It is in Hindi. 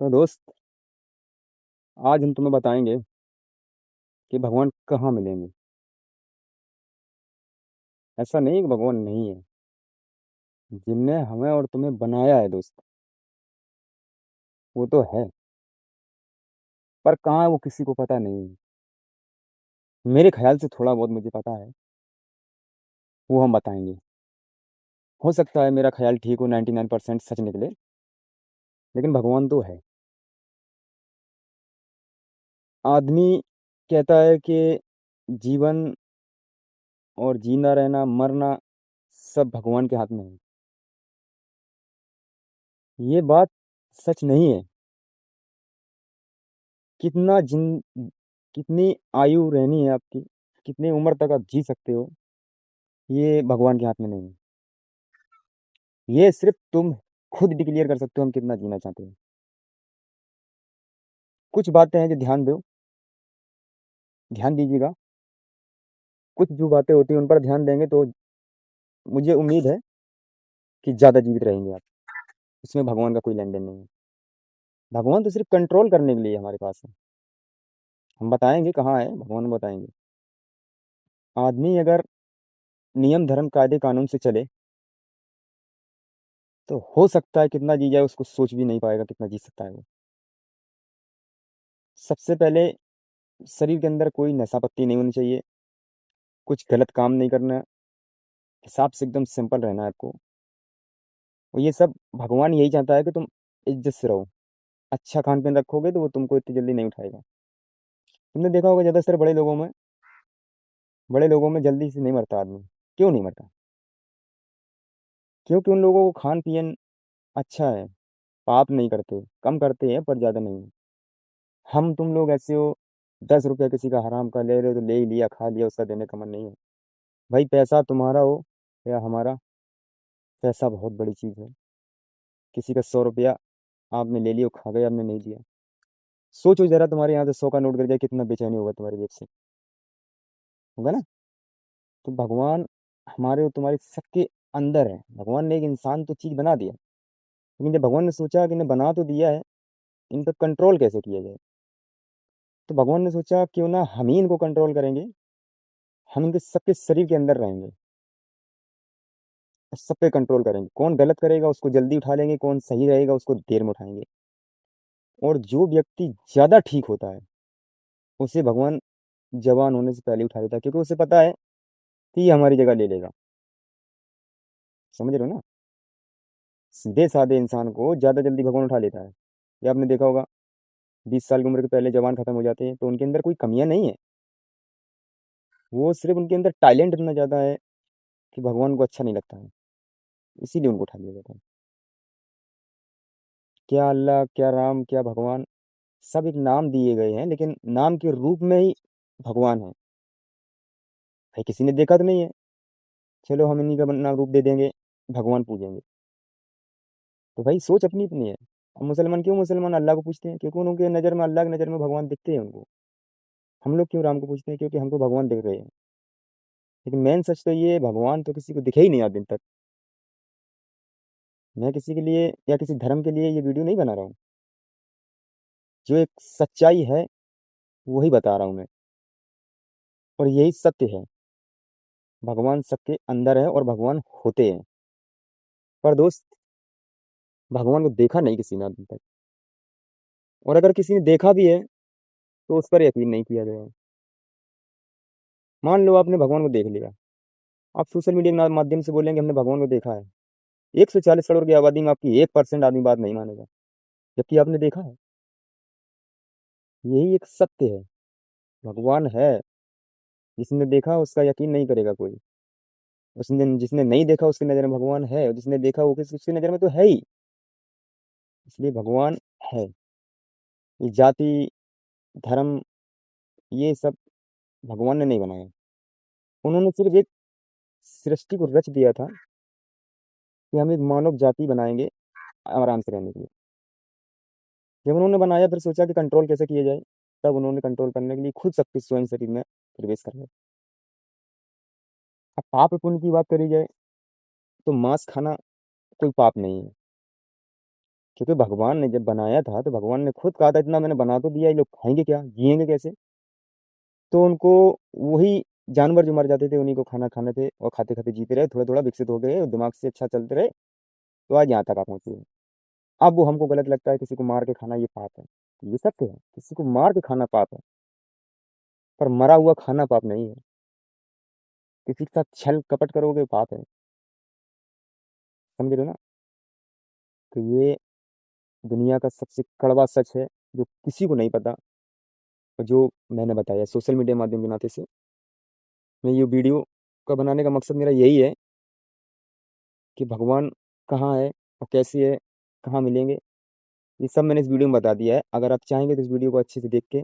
तो दोस्त, आज हम तुम्हें बताएंगे कि भगवान कहाँ मिलेंगे। ऐसा नहीं कि भगवान नहीं है। जिनने हमें और तुम्हें बनाया है दोस्त, वो तो है। पर कहाँ है वो किसी को पता नहीं है। मेरे ख्याल से थोड़ा बहुत मुझे पता है, वो हम बताएंगे। हो सकता है मेरा ख्याल ठीक हो, 99% सच निकले, लेकिन भगवान तो है। आदमी कहता है कि जीवन और जीना रहना मरना सब भगवान के हाथ में है। ये बात सच नहीं है। कितना जिन कितनी आयु रहनी है आपकी, कितनी उम्र तक आप जी सकते हो, ये भगवान के हाथ में नहीं है। ये सिर्फ तुम खुद डिक्लेयर कर सकते हो हम कितना जीना चाहते हैं। कुछ बातें हैं जो ध्यान दो, ध्यान दीजिएगा। कुछ जो बातें होती हैं उन पर ध्यान देंगे तो मुझे उम्मीद है कि ज़्यादा जीवित रहेंगे आप। इसमें भगवान का कोई लेन देन नहीं है। भगवान तो सिर्फ कंट्रोल करने के लिए हमारे पास है। हम बताएंगे कहाँ है भगवान, बताएंगे। आदमी अगर नियम धर्म कायदे कानून से चले तो हो सकता है कितना जी जाए उसको सोच भी नहीं पाएगा कितना जी सकता है वो। सबसे पहले, शरीर के अंदर कोई नशा पत्ती नहीं होनी चाहिए। कुछ गलत काम नहीं करना। हिसाब से एकदम सिंपल रहना है आपको। और ये सब भगवान यही चाहता है कि तुम इज्जत से रहो। अच्छा खान पीन रखोगे तो वो तुमको इतनी जल्दी नहीं उठाएगा। तुमने देखा होगा ज़्यादातर बड़े लोगों में जल्दी से नहीं मरता आदमी। क्यों नहीं मरता? क्योंकि उन लोगों को खान पियन अच्छा है। पाप नहीं करते, कम करते हैं पर ज़्यादा नहीं। हम तुम लोग ऐसे हो, 10 रुपया किसी का हराम का ले रहे हो तो ले ही लिया, खा लिया, उसका देने का मन नहीं है। भाई पैसा तुम्हारा हो या हमारा, पैसा बहुत बड़ी चीज़ है। किसी का 100 रुपया आपने ले लिया, वो खा गए, आपने नहीं दिया। सोचो जरा, तुम्हारे यहाँ से 100 का नोट गिर जाए, कितना बेचैनी होगा तुम्हारी जेब से। होगा ना? तो भगवान हमारे और तुम्हारे सबके अंदर है। भगवान ने एक इंसान तो चीज बना दिया, लेकिन जब भगवान ने सोचा कि इन्हें बना तो दिया है, इन पर कंट्रोल कैसे किया जाए, तो भगवान ने सोचा क्यों ना हम ही इनको कंट्रोल करेंगे। हम इनके सबके शरीर के अंदर रहेंगे और सब पे कंट्रोल करेंगे। कौन गलत करेगा उसको जल्दी उठा लेंगे, कौन सही रहेगा उसको देर में उठाएंगे। और जो व्यक्ति ज्यादा ठीक होता है उसे भगवान जवान होने से पहले उठा लेता है, क्योंकि उसे पता है कि ये हमारी जगह ले लेगा। समझ रहे हो ना? सीधे साधे इंसान को ज्यादा जल्दी भगवान उठा लेता है। ये आपने देखा होगा, 20 साल की उम्र के पहले जवान खत्म हो जाते हैं तो उनके अंदर कोई कमियां नहीं है। वो सिर्फ उनके अंदर टैलेंट इतना ज्यादा है कि भगवान को अच्छा नहीं लगता है, इसीलिए उनको उठा लिया जाता है। क्या अल्लाह, क्या राम, क्या भगवान, सब एक नाम दिए गए हैं, लेकिन नाम के रूप में ही भगवान है। भाई किसी ने देखा तो नहीं है, चलो हम इन्हीं का नाम रूप दे देंगे, भगवान पूजेंगे। तो भाई सोच अपनी अपनी है। अब मुसलमान क्यों मुसलमान अल्लाह को पूछते हैं? क्योंकि उनके नज़र में, अल्लाह की नज़र में भगवान दिखते हैं उनको। हम लोग क्यों राम को पूछते हैं? क्योंकि हमको भगवान दिख रहे हैं। लेकिन मेन सच तो ये है, भगवान तो किसी को दिखे ही नहीं आज दिन तक। मैं किसी के लिए या किसी धर्म के लिए ये वीडियो नहीं बना रहा हूँ। जो एक सच्चाई है वही बता रहा हूँ मैं, और यही सत्य है। भगवान सबके अंदर है और भगवान होते हैं। पर दोस्त, भगवान को देखा नहीं किसी ने अभी तक। और अगर किसी ने देखा भी है तो उस पर यकीन नहीं किया गया है। मान लो आपने भगवान को देख लिया, आप सोशल मीडिया के माध्यम से बोलेंगे हमने भगवान को देखा है। 140 करोड़ की आबादी में आपकी 1% आदमी बात नहीं मानेगा, जबकि आपने देखा है। यही एक सत्य है। भगवान है। जिसने देखा उसका यकीन नहीं करेगा कोई। उसने जिसने नहीं देखा उसकी नज़र में भगवान है, और जिसने देखा वो किस उसकी नज़र में तो है ही। इसलिए भगवान है। ये जाति, धर्म, ये सब भगवान ने नहीं बनाया। उन्होंने सिर्फ एक सृष्टि को रच दिया था कि हम एक मानव जाति बनाएंगे आराम से रहने के लिए। जब उन्होंने बनाया फिर सोचा कि कंट्रोल कैसे किया जाए, तब उन्होंने कंट्रोल करने के लिए खुद शक्ति स्वयं शरीर में प्रवेश कर गया। अब पाप पुण्य की बात करी जाए तो मांस खाना कोई पाप नहीं है। क्योंकि भगवान ने जब बनाया था, तो भगवान ने खुद कहा था इतना मैंने बना तो दिया, ये लोग खाएँगे क्या? जिएँगे कैसे? तो उनको वही जानवर जो मर जाते थे, उन्हीं को खाना खाने थे और खाते-खाते जीते रहे, थोड़ा-थोड़ा विकसित हो गए और दिमाग से अच्छा चलते रहे, तो आज यहाँ तक आप पहुँचे हैं। अब वो हमको गलत लगता है, किसी को मार के खाना ये पाप है। ये सत्य है, किसी को मार के खाना पाप है, पर मरा हुआ खाना पाप नहीं है। किसी के साथ छल कपट करोगे पाप है, समझ रहे हो ना? तो ये दुनिया का सबसे कड़वा सच है, जो किसी को नहीं पता और जो मैंने बताया सोशल मीडिया माध्यम के नाते से। मैं ये वीडियो का बनाने का मकसद मेरा यही है कि भगवान कहाँ है और कैसे है, कहाँ मिलेंगे, ये सब मैंने इस वीडियो में बता दिया है। अगर आप चाहेंगे तो इस वीडियो को अच्छे से देख के